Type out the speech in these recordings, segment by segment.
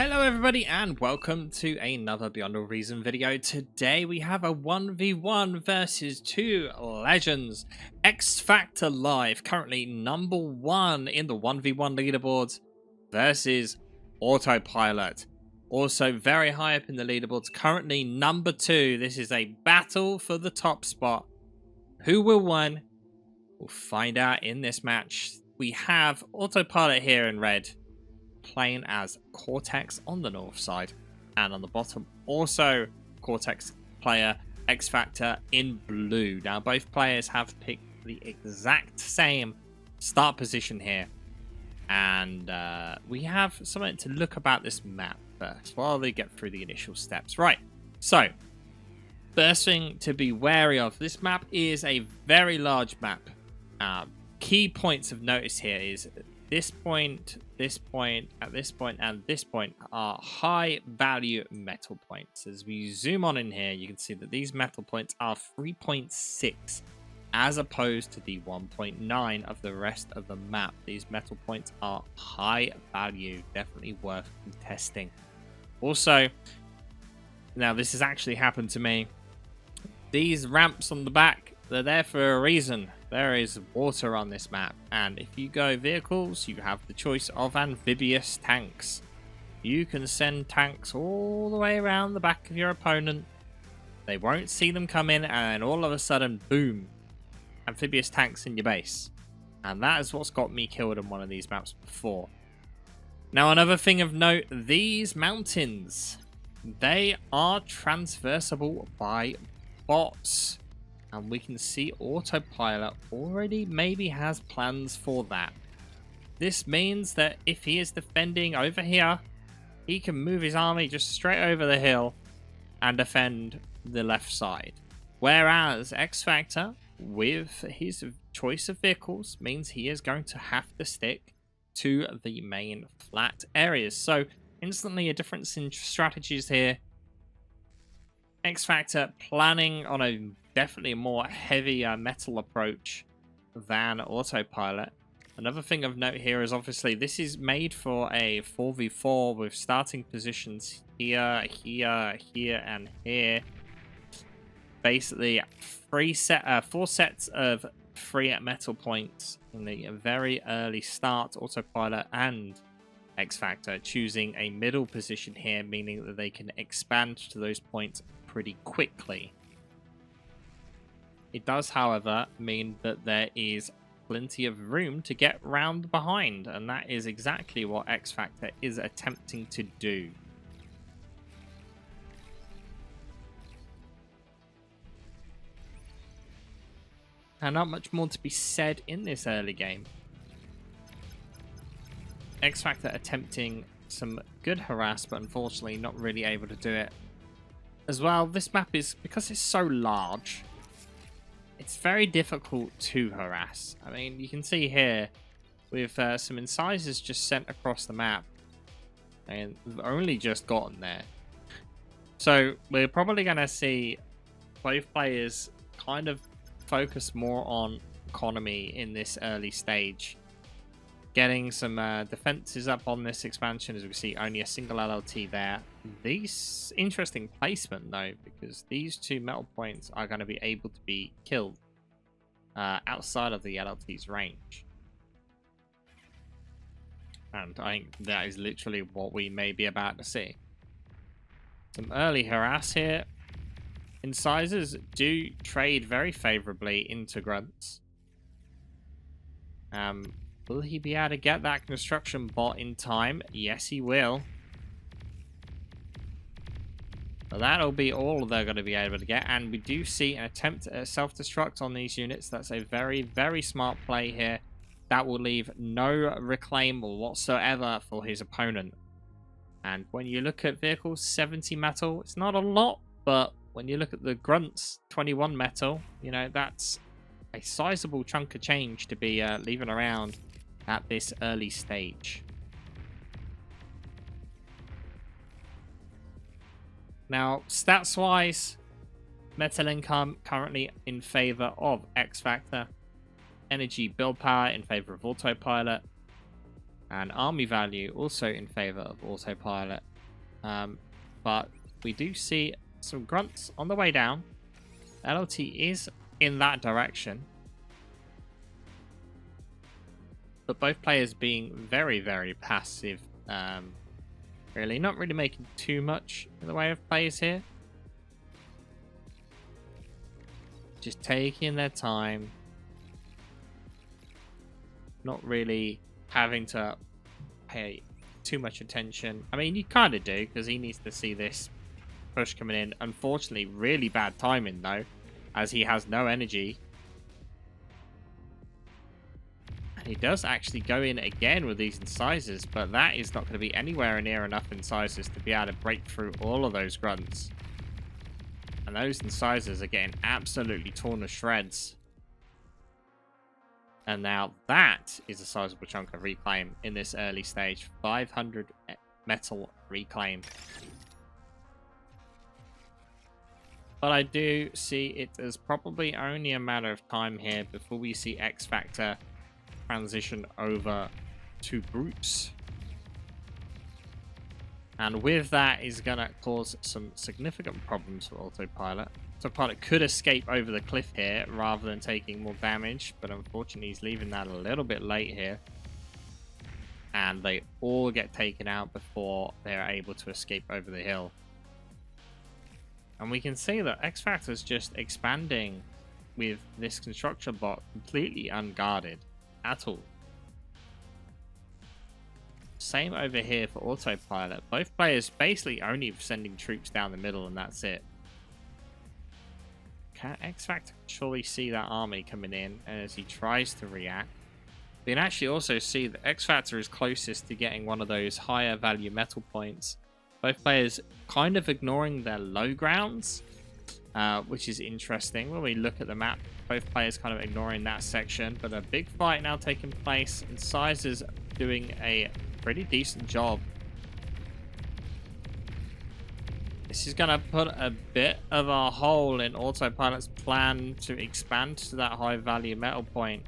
Hello everybody and welcome to another Beyond All Reason video. Today we have a 1v1 versus two legends. Xfactorlive, currently number 1 in the 1v1 leaderboards, versus Autopilot, also very high up in the leaderboards, currently number 2. This is a battle for the top spot. Who will win? We'll find out in this match. We have Autopilot here in red, playing as Cortex on the north side, and on the bottom also Cortex player Xfactor in blue. Now both players have picked the exact same start position here, and we have something to look about this map first while they get through the initial steps. Right, so first thing to be wary of, this map is a very large map. Key points of notice here is this point, at this point, and this point are high value metal points. As we zoom on in here, you can see that these metal points are 3.6 as opposed to the 1.9 of the rest of the map. These metal points are high value, definitely worth contesting. Also, now this has actually happened to me. These ramps on the back, they're there for a reason. There is water on this map, and if you go vehicles, you have the choice of amphibious tanks. You can send tanks all the way around the back of your opponent. They won't see them come in, and all of a sudden, boom, amphibious tanks in your base. And that is what's got me killed in one of these maps before. Now, another thing of note, these mountains, they are transversable by bots. And we can see Autopilot already maybe has plans for that. This means that if he is defending over here, he can move his army just straight over the hill and defend the left side. Whereas Xfactor, with his choice of vehicles, means he is going to have to stick to the main flat areas. So instantly a difference in strategies here. Xfactor planning on a definitely a more heavy metal approach than Autopilot. Another thing of note here is obviously this is made for a 4v4 with starting positions here, here, here, and here. Basically, 4 sets of 3 metal points in the very early start. Autopilot and Xfactor choosing a middle position here, meaning that they can expand to those points pretty quickly. It does, however, mean that there is plenty of room to get round behind, and that is exactly what Xfactor is attempting to do. And not much more to be said in this early game. Xfactor attempting some good harass, but unfortunately not really able to do it. As well, this map is, because it's so large, it's very difficult to harass. I mean, you can see here with some incisors just sent across the map, and we've only just gotten there. So we're probably going to see both players kind of focus more on economy in this early stage. Getting some defenses up on this expansion, as we see only a single LLT there. These interesting placement though, because these 2 metal points are going to be able to be killed outside of the LLT's range. And I think that is literally what we may be about to see. Some early harass here. Incisors do trade very favorably into grunts. Will he be able to get that construction bot in time? Yes, he will. But that'll be all they're going to be able to get. And we do see an attempt at self-destruct on these units. That's a very, very smart play here. That will leave no reclaim whatsoever for his opponent. And when you look at vehicles, 70 metal, it's not a lot. But when you look at the grunts, 21 metal, you know, that's a sizable chunk of change to be leaving around at this early stage. Now, stats wise, metal income currently in favor of Xfactor, energy build power in favor of Autopilot, and army value also in favor of Autopilot. But we do see some grunts on the way down. LLT is in that direction. But both players being very, very passive. Really, not really making too much in the way of plays here. Just taking their time. Not really having to pay too much attention. I mean, you kind of do, because he needs to see this push coming in. Unfortunately, really bad timing, though, as he has no energy. And he does actually go in again with these incisors, but that is not going to be anywhere near enough incisors to be able to break through all of those grunts. And those incisors are getting absolutely torn to shreds. And now that is a sizable chunk of reclaim in this early stage. 500 metal reclaim. But I do see it as probably only a matter of time here before we see X Factor transition over to brutes. And with that is going to cause some significant problems for Autopilot. Autopilot could escape over the cliff here rather than taking more damage, but unfortunately he's leaving that a little bit late here. And they all get taken out before they're able to escape over the hill. And we can see that X Factor is just expanding with this construction bot completely unguarded at all. Same over here for Autopilot. Both players basically only sending troops down the middle and that's it. Can X Factor surely see that army coming in, and as he tries to react, we can actually also see that X Factor is closest to getting one of those higher value metal points. Both players kind of ignoring their low grounds, which is interesting. When we look at the map, both players kind of ignoring that section, but a big fight now taking place. Incisors doing a pretty decent job. This is going to put a bit of a hole in Autopilot's plan to expand to that high value metal point.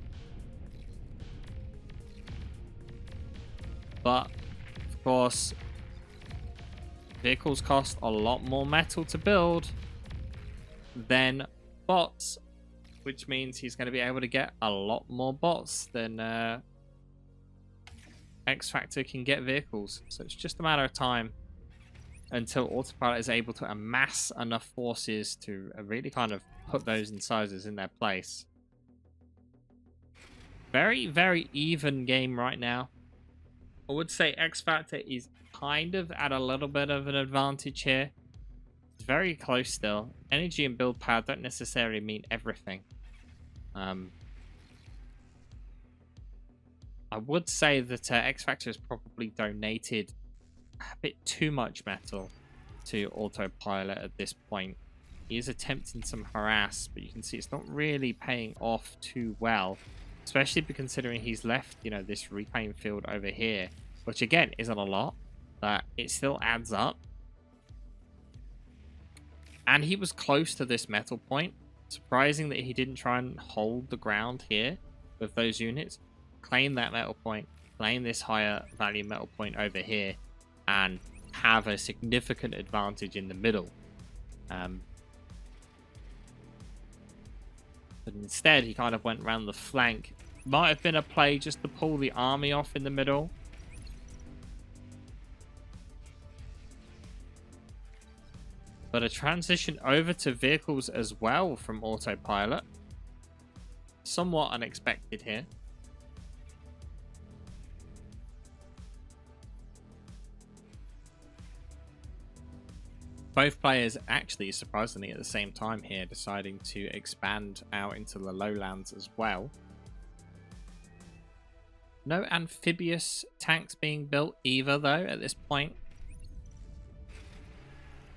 But, of course, vehicles cost a lot more metal to build than bots, which means he's going to be able to get a lot more bots than X Factor can get vehicles. So it's just a matter of time until Autopilot is able to amass enough forces to really kind of put those incisors in their place. Very, very even game right now. I would say X Factor is kind of at a little bit of an advantage here. It's very close still. Energy and build power don't necessarily mean everything. I would say that X Factor has probably donated a bit too much metal to Autopilot at this point. He is attempting some harass, but you can see it's not really paying off too well, especially considering he's left, you know, this reclaim field over here, which again isn't a lot, but it still adds up. And he was close to this metal point. Surprising that he didn't try and hold the ground here with those units. Claim that metal point, claim this higher value metal point over here, and have a significant advantage in the middle. But instead, he kind of went around the flank. Might have been a play just to pull the army off in the middle. But a transition over to vehicles as well from Autopilot. Somewhat unexpected here. Both players actually, surprisingly, at the same time here, deciding to expand out into the lowlands as well. No amphibious tanks being built either, though, at this point.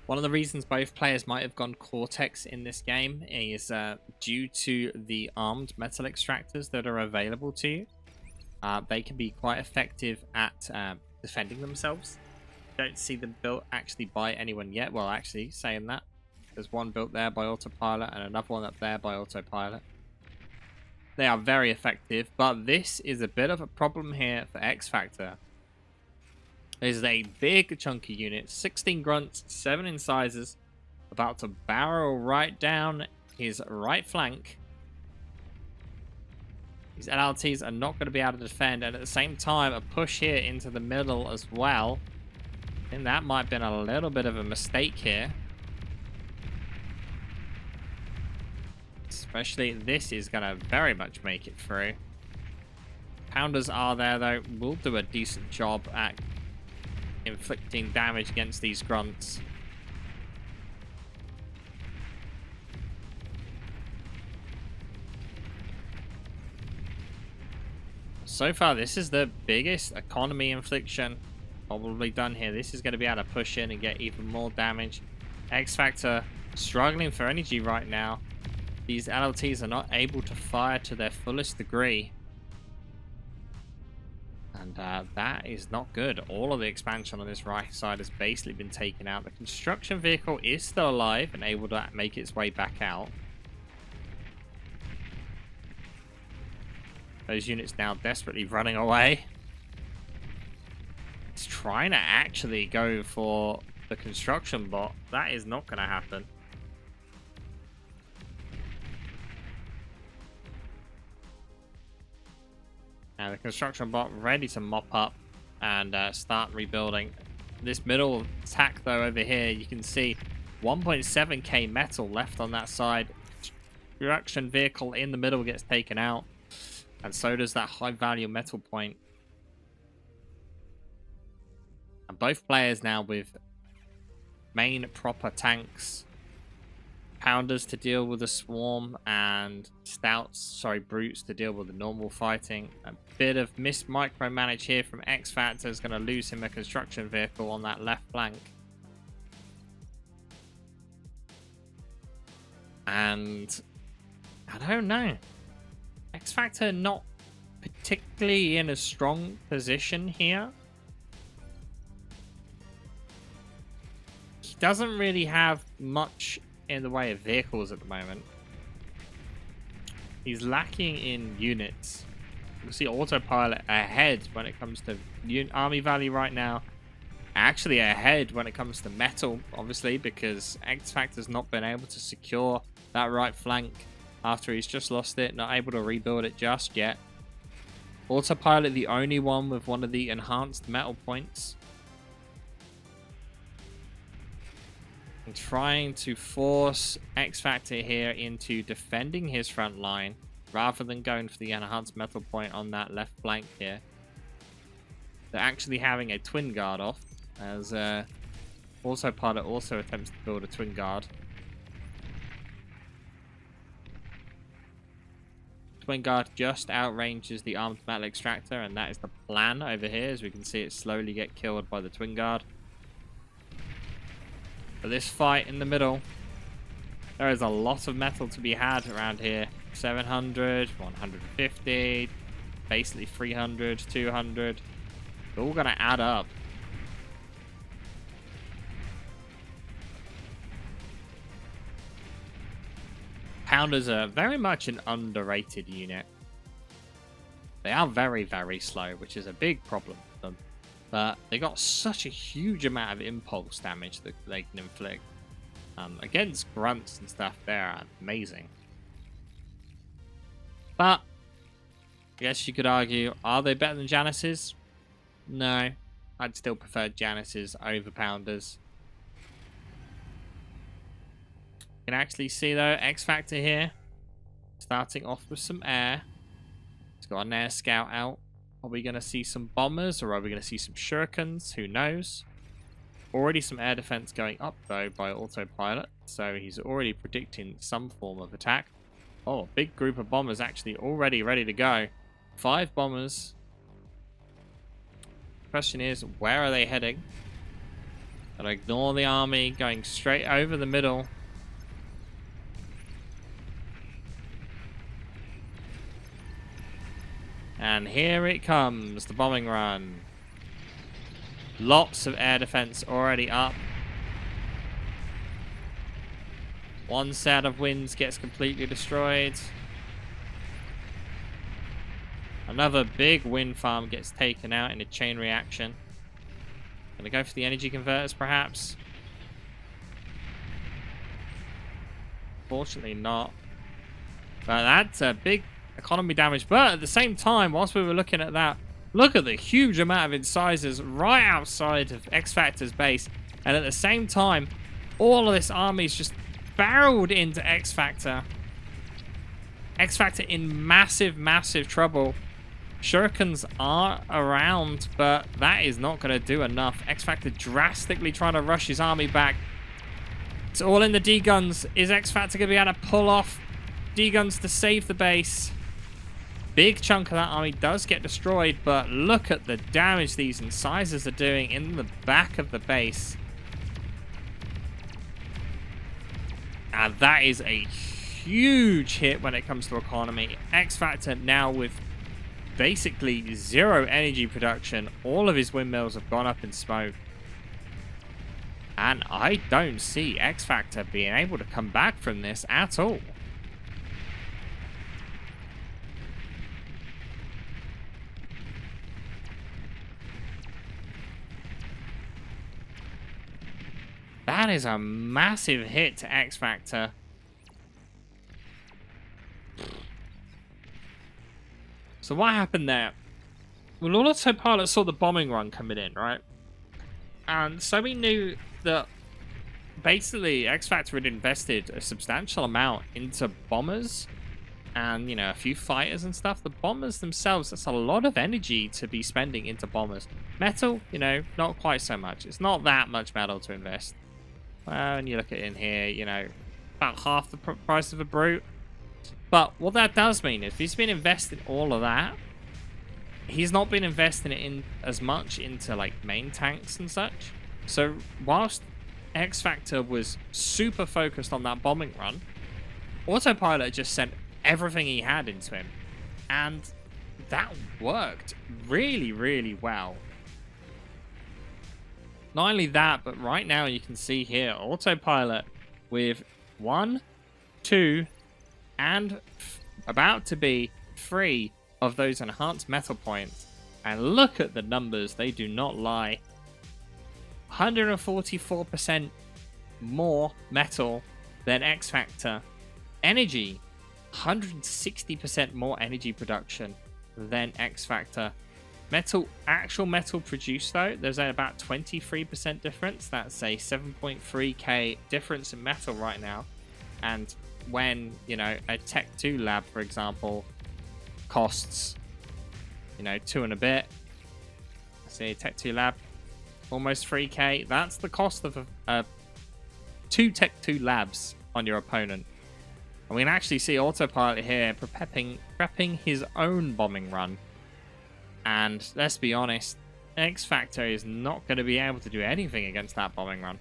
One of the reasons both players might have gone Cortex in this game is due to the armed metal extractors that are available to you. They can be quite effective at defending themselves. Don't see them built actually by anyone yet. Well, actually, saying that, there's one built there by Autopilot and another one up there by Autopilot. They are very effective, but this is a bit of a problem here for X Factor. This is a big chunky unit, 16 grunts, 7 incisors, about to barrel right down his right flank. These LLTs are not going to be able to defend, and at the same time, a push here into the middle as well. I think that might have been a little bit of a mistake here. Especially this is going to very much make it through. Pounders are there, though. Will do a decent job at inflicting damage against these grunts. So far, this is the biggest economy infliction probably done here. This is going to be able to push in and get even more damage. X-Factor struggling for energy right now. These LLTs are not able to fire to their fullest degree. And that is not good. All of the expansion on this right side has basically been taken out. The construction vehicle is still alive and able to make its way back out. Those units now desperately running away. It's trying to actually go for the construction bot. That is not going to happen. Now the construction bot ready to mop up and start rebuilding. This middle attack though over here, you can see 1.7k metal left on that side. Construction vehicle in the middle gets taken out. And so does that high value metal point. And both players now with main proper tanks. Pounders to deal with the swarm and brutes to deal with the normal fighting. A bit of missed micromanage here from X-Factor is going to lose him a construction vehicle on that left flank. And I don't know. X-Factor not particularly in a strong position here. He doesn't really have much in the way of vehicles at the moment. He's lacking in units. You see Autopilot ahead when it comes to army value right now. Actually ahead when it comes to metal, obviously, because X-Factor's not been able to secure that right flank after he's just lost it, not able to rebuild it just yet. Autopilot the only one with one of the enhanced metal points. And trying to force X-Factor here into defending his front line rather than going for the enhanced metal point on that left flank here. They're actually having a twin guard off as Autopilot also attempts to build a twin guard. Twin guard just outranges the armed metal extractor, and that is the plan over here, as we can see it slowly get killed by the twin guard. For this fight in the middle, there is a lot of metal to be had around here. 700, 150, basically 300, 200. They're all going to add up. Pounders are very much an underrated unit. They are very, very slow, which is a big problem for them. But they got such a huge amount of impulse damage that they can inflict. Against grunts and stuff, they're amazing. But, I guess you could argue, are they better than Janis's? No. I'd still prefer Janis's over Pounders. You can actually see though, X-Factor here, starting off with some air. He's got an air scout out. Are we going to see some bombers or are we going to see some shurikens? Who knows? Already some air defense going up though by Autopilot, so he's already predicting some form of attack. Oh, a big group of bombers actually already ready to go. 5 bombers. Question is, where are they heading? Gotta ignore the army, going straight over the middle. And here it comes, the bombing run. Lots of air defense already up. One set of winds gets completely destroyed. Another big wind farm gets taken out in a chain reaction. Gonna go for the energy converters, perhaps. Fortunately not. But that's a big economy damage. But at the same time, whilst we were looking at that, look at the huge amount of incisors right outside of X-Factor's base. And at the same time, all of this army is just barreled into X-Factor. X-Factor in massive, massive trouble. Shurikens are around, but that is not going to do enough. X-Factor drastically trying to rush his army back. It's all in the D-guns. Is X-Factor going to be able to pull off D-guns to save the base? Big chunk of that army does get destroyed, but look at the damage these incisors are doing in the back of the base. And that is a huge hit when it comes to economy. X-Factor now with basically zero energy production. All of his windmills have gone up in smoke. And I don't see X-Factor being able to come back from this at all. That is a massive hit to X-Factor. So what happened there? Well, Autopilot saw the bombing run coming in, right? And so we knew that basically X-Factor had invested a substantial amount into bombers and, you know, a few fighters and stuff. The bombers themselves, that's a lot of energy to be spending into bombers. Metal, you know, not quite so much. It's not that much metal to invest. Well, when you look at it in here, you know, about half the price of a brute. But what that does mean is if he's been investing all of that, he's not been investing it in as much into like main tanks and such. So whilst X-Factor was super focused on that bombing run, Autopilot just sent everything he had into him. And that worked really, really well. Not only that, but right now you can see here Autopilot with 1, 2, and about to be 3 of those enhanced metal points. And look at the numbers, they do not lie. 144% more metal than X-Factor. Energy, 160% more energy production than X-Factor. Metal, actual metal produced though, there's about 23% difference. That's a 7.3k difference in metal right now. And when, you know, a Tech 2 lab, for example, costs, you know, 2 and a bit. Say Tech 2 lab, almost 3k. That's the cost of 2 Tech 2 labs on your opponent. And we can actually see Autopilot here prepping his own bombing run. And let's be honest, X-Factor is not going to be able to do anything against that bombing run.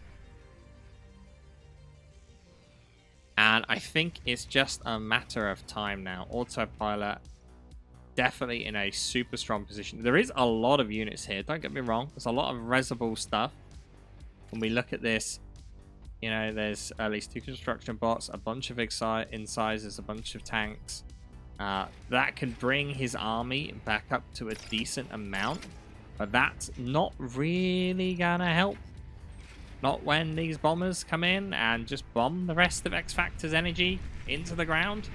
And I think it's just a matter of time now. Autopilot definitely in a super strong position. There is a lot of units here, don't get me wrong. There's a lot of resible stuff. When we look at this, you know, there's at least 2 construction bots, a bunch of incisors, a bunch of tanks. That can bring his army back up to a decent amount. But that's not really gonna help. Not when these bombers come in and just bomb the rest of X-Factor's energy into the ground.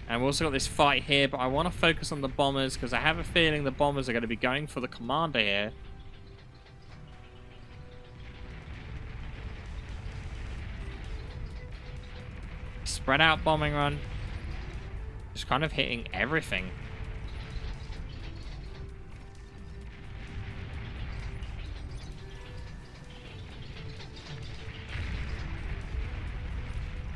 And we've also got this fight here, but I want to focus on the bombers because I have a feeling the bombers are going to be going for the commander here. Spread out bombing run. Just kind of hitting everything.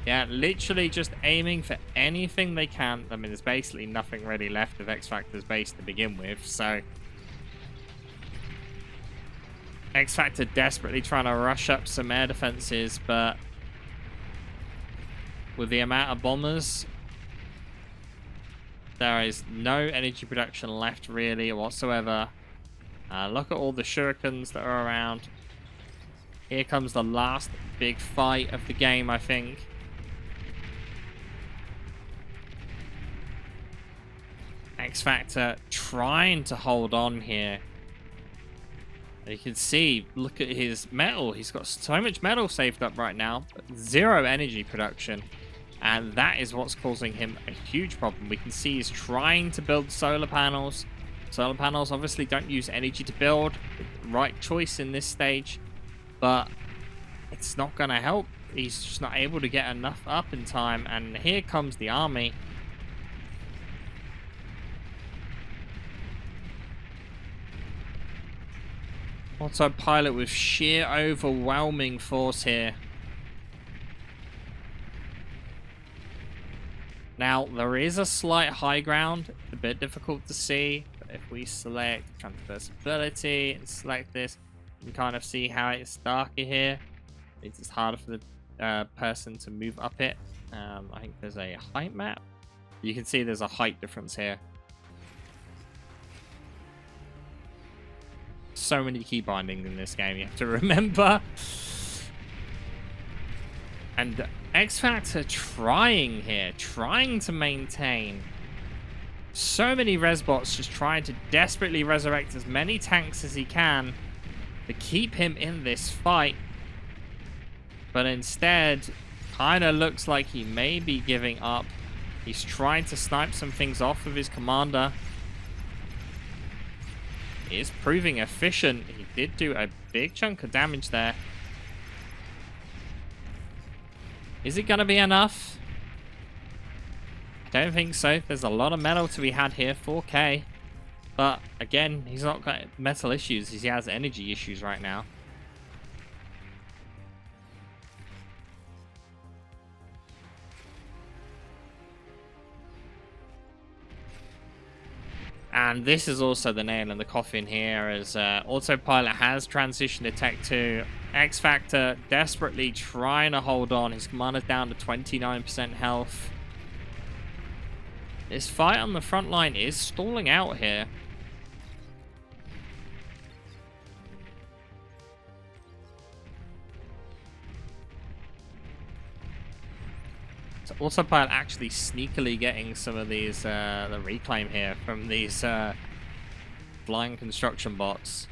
Yeah, literally just aiming for anything they can. I mean, there's basically nothing really left of X-Factor's base to begin with, so... X-Factor desperately trying to rush up some air defenses, but... with the amount of bombers, there is no energy production left really whatsoever. Look at all the shurikens that are around. Here comes the last big fight of the game, I think. X-Factor trying to hold on here. You can see, look at his metal. He's got so much metal saved up right now, but zero energy production. And that is what's causing him a huge problem. We can see he's trying to build solar panels. Solar panels obviously don't use energy to build. Right choice in this stage, but it's not going to help. He's just not able to get enough up in time. And here comes the army. Autopilot with sheer overwhelming force here. Now, there is a slight high ground, a bit difficult to see, but if we select transversibility and select this, you can kind of see how it's darker here. It's harder for the person to move up it. I think there's a height map. You can see there's a height difference here. So many key bindings in this game you have to remember. And X-Factor trying here, trying to maintain. So many resbots just trying to desperately resurrect as many tanks as he can to keep him in this fight. But instead, kind of looks like he may be giving up. He's trying to snipe some things off of his commander. He is proving efficient. He did do a big chunk of damage there. Is it going to be enough? I don't think so. There's a lot of metal to be had here, 4K. But again, he's not got metal issues. He has energy issues right now. And this is also the nail in the coffin here, as Autopilot has transitioned to Tech 2. X-Factor desperately trying to hold on. His commander's down to 29% health. This fight on the front line is stalling out here. So Autopilot actually sneakily getting some of these the reclaim here from these flying construction bots.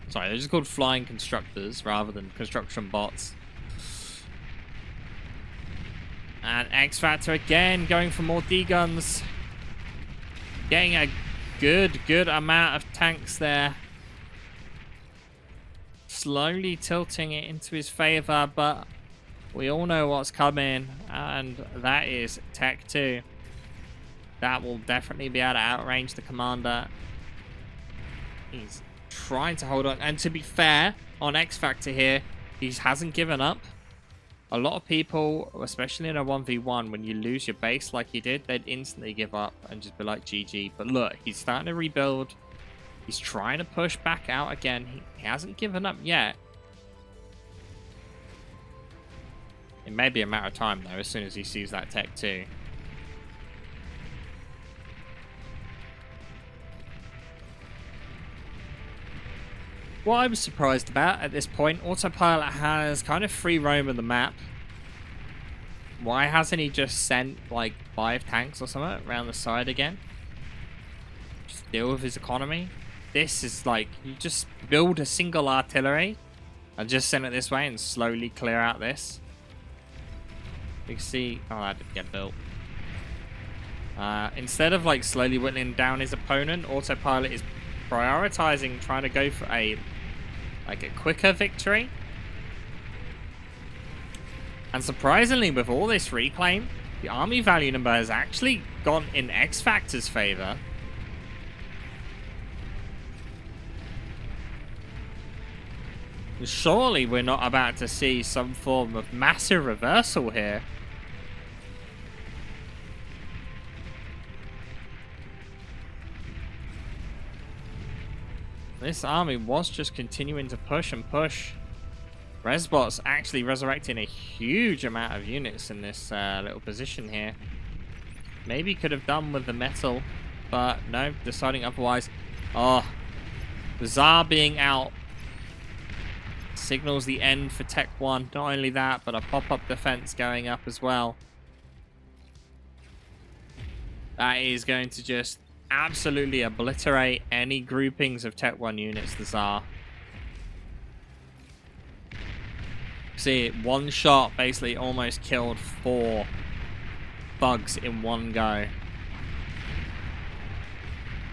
Sorry, they're just called flying constructors rather than construction bots. And X-Factor again going for more D-guns. Getting a good amount of tanks there. Slowly tilting it into his favor, but we all know what's coming, and that is Tech 2. That will definitely be able to outrange the commander. He's trying to hold on, and to be fair, on X-Factor here, he hasn't given up. A lot of people, especially in a 1v1, when you lose your base like he did, they'd instantly give up and just be like, GG. But look, he's starting to rebuild. He's trying to push back out again. He hasn't given up yet. It may be a matter of time, though, as soon as he sees that Tech 2. What I was surprised about at this point, Autopilot has kind of free roam of the map. Why hasn't he just sent, like, 5 tanks or something around the side again? Just deal with his economy. This is like, you just build a single artillery and just send it this way and slowly clear out this. You can see, oh, that didn't get built. Instead of like slowly whittling down his opponent, Autopilot is prioritizing trying to go for a quicker victory. And surprisingly, with all this reclaim, the army value number has actually gone in X-Factor's favor. Surely we're not about to see some form of massive reversal here. This army was just continuing to push and push. Resbots actually resurrecting a huge amount of units in this little position here. Maybe could have done with the metal, but no, deciding otherwise. Oh, the Tsar being out signals the end for Tech 1. Not only that, but a pop-up defense going up as well. That is going to just absolutely obliterate any groupings of Tech 1 units the Tsar. See, one shot basically almost killed 4 bugs in one go.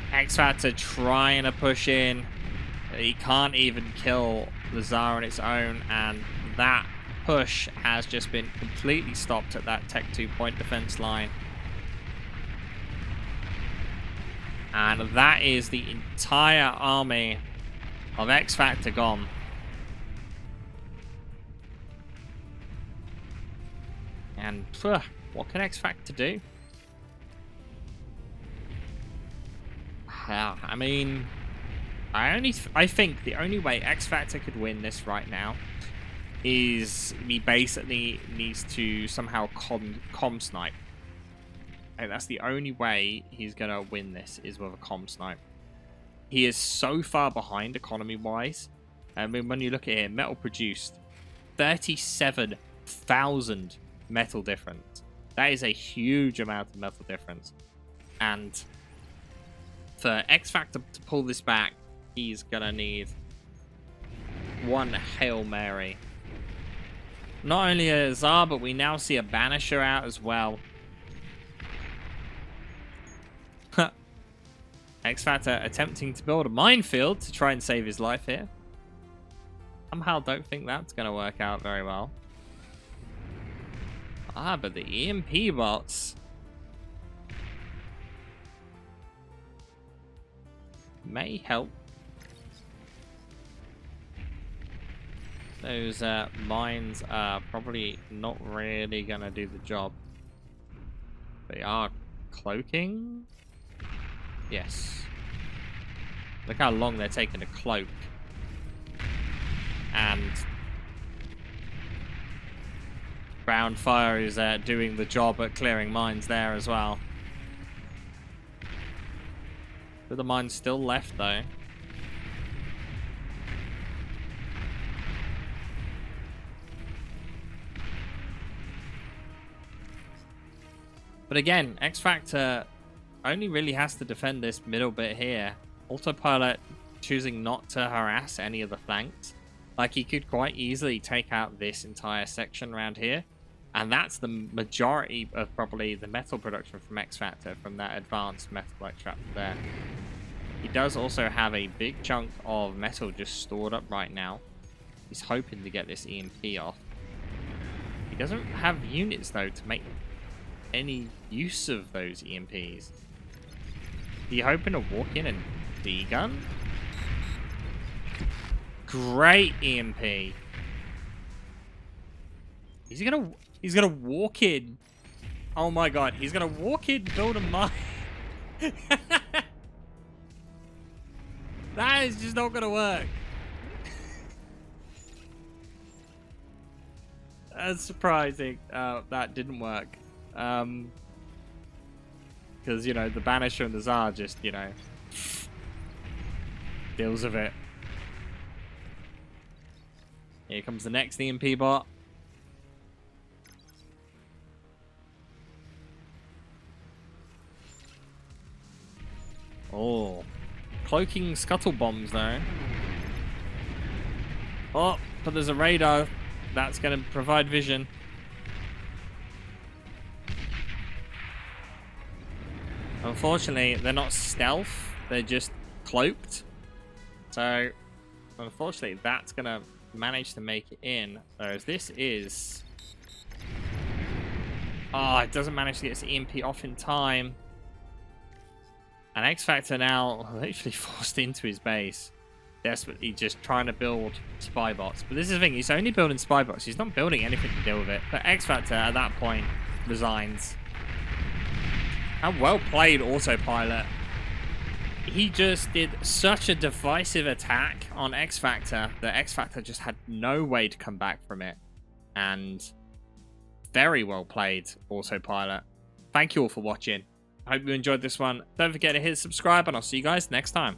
Xfactor trying to push in. He can't even kill the Tsar on its own, and that push has just been completely stopped at that Tech 2 point defense line. And that is the entire army of Xfactor gone. And what can Xfactor do? I mean, I think the only way Xfactor could win this right now is he basically needs to somehow com snipe. And that's the only way he's gonna win this, is with a com snipe. He is so far behind economy-wise. I mean, when you look at it, metal produced 37,000 metal difference. That is a huge amount of metal difference. And for Xfactor to pull this back, he's gonna need one Hail Mary. Not only a Tsar, but we now see a Banisher out as well. Xfactor attempting to build a minefield to try and save his life here. Somehow don't think that's going to work out very well. But the EMP bots may help. Those mines are probably not really going to do the job. They are cloaking. Yes. Look how long they're taking to cloak. And ground fire is doing the job at clearing mines there as well. But the mines still left though. But again, Xfactor only really has to defend this middle bit here. Autopilot choosing not to harass any of the flanks. Like, he could quite easily take out this entire section around here. And that's the majority of probably the metal production from Xfactor, from that advanced metal extractor there. He does also have a big chunk of metal just stored up right now. He's hoping to get this EMP off. He doesn't have units though to make any use of those EMPs. Are you hoping to walk in and D-gun? Great EMP. He's gonna walk in. Oh my god, he's gonna walk in, build a mine. That is just not gonna work. That's surprising. That didn't work. Because, you know, the Banisher and the Tsar just, you know, deals with it. Here comes the next EMP bot. Oh. Cloaking scuttle bombs, though. Oh, but there's a radar. That's going to provide vision. Unfortunately, they're not stealth. They're just cloaked. So, unfortunately, that's going to manage to make it in. Whereas this is... Oh, it doesn't manage to get its EMP off in time. And Xfactor now literally forced into his base. Desperately just trying to build spy bots. But this is the thing, he's only building spy bots. He's not building anything to deal with it. But Xfactor, at that point, resigns. How well played, Autopilot. He just did such a divisive attack on Xfactor that Xfactor just had no way to come back from it. And very well played, Autopilot. Thank you all for watching. I hope you enjoyed this one. Don't forget to hit subscribe, and I'll see you guys next time.